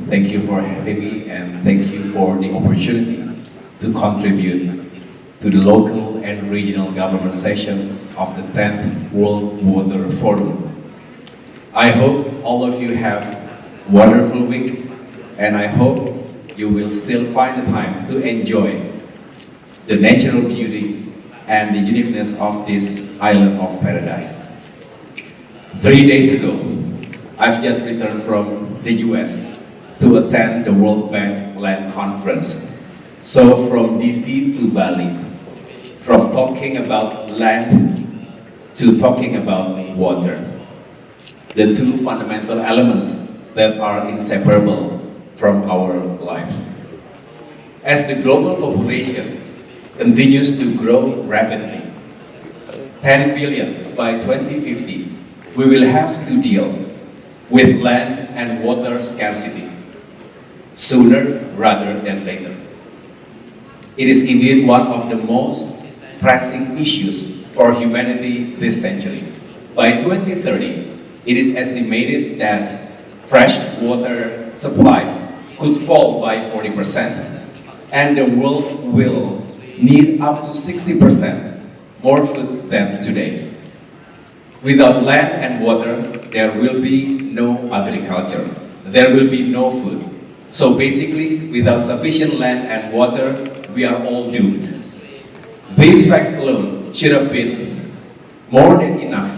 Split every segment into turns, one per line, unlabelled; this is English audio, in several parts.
Thank you for having me and thank you for the opportunity to contribute to the local and regional government session of the 10th World Water Forum. I hope all of you have a wonderful week and I hope you will still find the time to enjoy the natural beauty and the uniqueness of this island of paradise. 3 days ago, I've just returned from the US to attend the World Bank Land Conference. So from DC to Bali, from talking about land to talking about water, the two fundamental elements that are inseparable from our life. As the global population continues to grow rapidly, 10 billion by 2050, we will have to deal with land and water scarcity sooner rather than later. It is indeed one of the most pressing issues for humanity this century. By 2030, it is estimated that fresh water supplies could fall by 40%, and the world will need up to 60% more food than today. Without land and water, there will be no agriculture. There will be no food. So basically, without sufficient land and water, we are all doomed. These facts alone should have been more than enough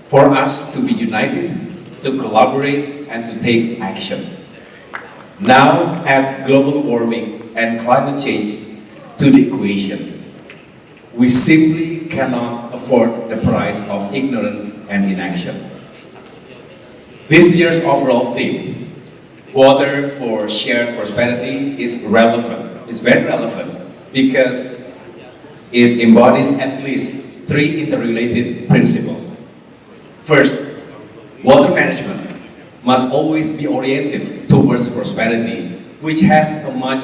for us to be united, to collaborate, and to take action. Now, add global warming and climate change to the equation. We simply cannot afford the price of ignorance and inaction. This year's overall theme, Water for Shared Prosperity, is relevant. It's very relevant because it embodies at least 3 interrelated principles. First, water management must always be oriented towards prosperity, which has a much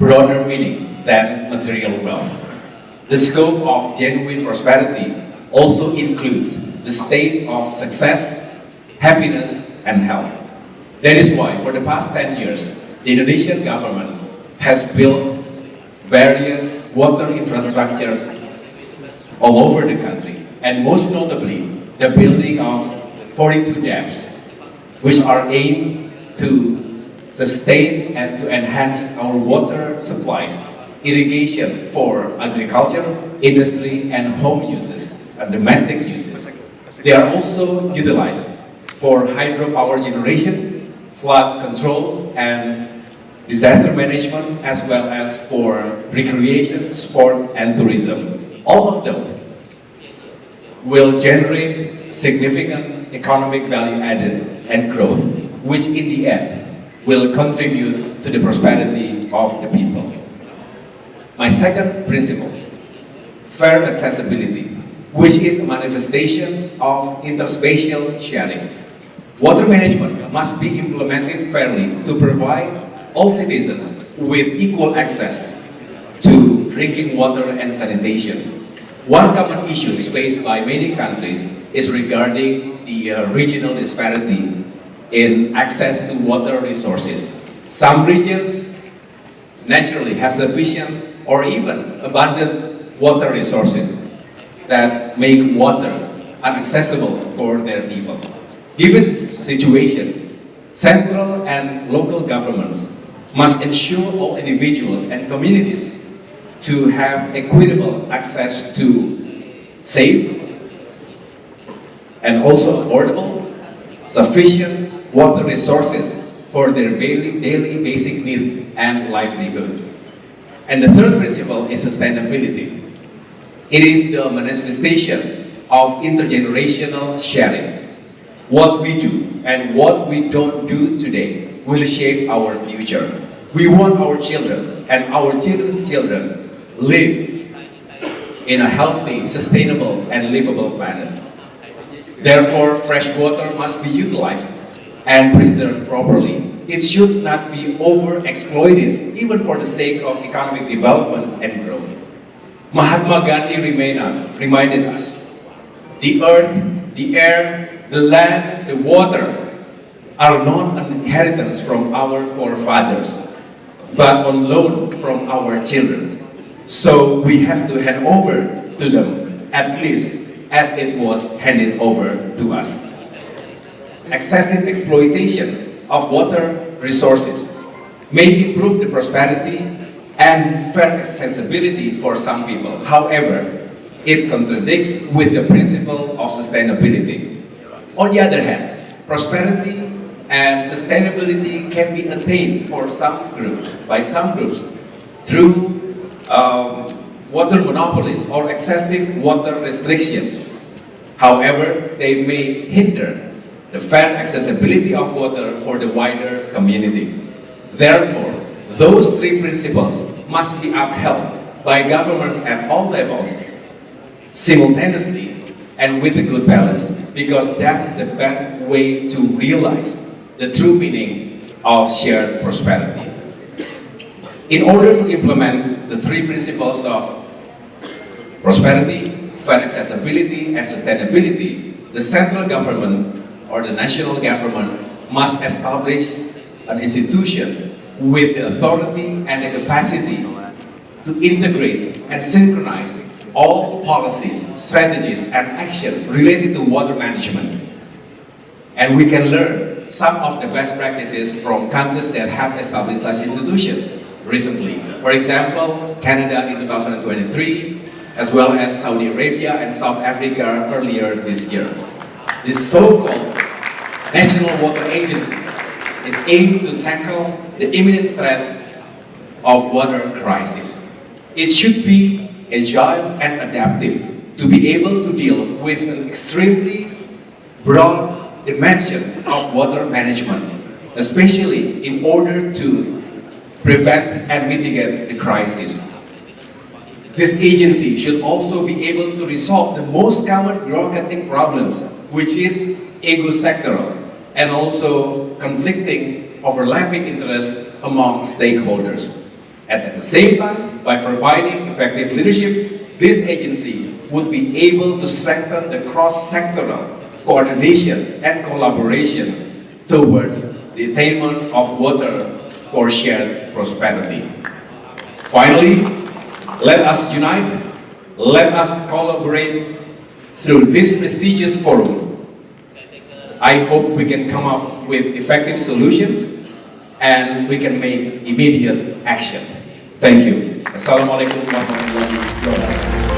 broader meaning than material wealth. The scope of genuine prosperity also includes the state of success, happiness, and health. That is why, for the past 10 years, the Indonesian government has built various water infrastructures all over the country, and most notably, the building of 42 dams, which are aimed to sustain and to enhance our water supplies, irrigation for agriculture, industry, and home uses, and domestic uses. They are also utilized for hydropower generation, flood control, and disaster management, as well as for recreation, sport, and tourism. All of them will generate significant economic value added and growth, which in the end will contribute to the prosperity of the people. My second principle, fair accessibility, which is a manifestation of interspatial sharing. Water management must be implemented fairly to provide all citizens with equal access to drinking water and sanitation. One common issue faced by many countries is regarding the regional disparity in access to water resources. Some regions naturally have sufficient or even abundant water resources that make water inaccessible for their people. Given this situation, central and local governments must ensure all individuals and communities to have equitable access to safe and also affordable, sufficient water resources for their daily basic needs and livelihoods. And the third principle is sustainability. It is the manifestation of intergenerational sharing. What we do and what we don't do today will shape our future. We want our children and our children's children live in a healthy, sustainable, and livable planet. Therefore, fresh water must be utilized and preserved properly. It should not be overexploited, even for the sake of economic development and growth. Mahatma Gandhi reminded us, the earth, the air, the land, the water are not an inheritance from our forefathers, but on loan from our children. So we have to hand over to them, at least as it was handed over to us. Excessive exploitation of water resources may improve the prosperity and fair accessibility for some people. However, it contradicts with the principle of sustainability. On the other hand, prosperity and sustainability can be attained for some groups, by some groups, through water monopolies or excessive water restrictions. However, they may hinder the fair accessibility of water for the wider community. Therefore, those three principles must be upheld by governments at all levels simultaneously and with a good balance, because that's the best way to realize the true meaning of shared prosperity. In order to implement the three principles of prosperity, fair accessibility, and sustainability, the central government or the national government must establish an institution with the authority and the capacity to integrate and synchronize all policies, strategies, and actions related to water management. And we can learn some of the best practices from countries that have established such institutions recently. For example, Canada in 2023, as well as Saudi Arabia and South Africa earlier this year. This so-called National Water Agency is aimed to tackle the imminent threat of water crisis. It should be agile and adaptive to be able to deal with an extremely broad dimension of water management, especially in order to prevent and mitigate the crisis. This agency should also be able to resolve the most common bureaucratic problems, which is ego-sectoral and also conflicting, overlapping interests among stakeholders. And at the same time, by providing effective leadership, this agency would be able to strengthen the cross-sectoral coordination and collaboration towards the attainment of water for shared prosperity. Finally, let us unite, let us collaborate through this prestigious forum. I hope we can come up with effective solutions and we can make immediate action. Thank you. Assalamualaikum warahmatullahi wabarakatuh.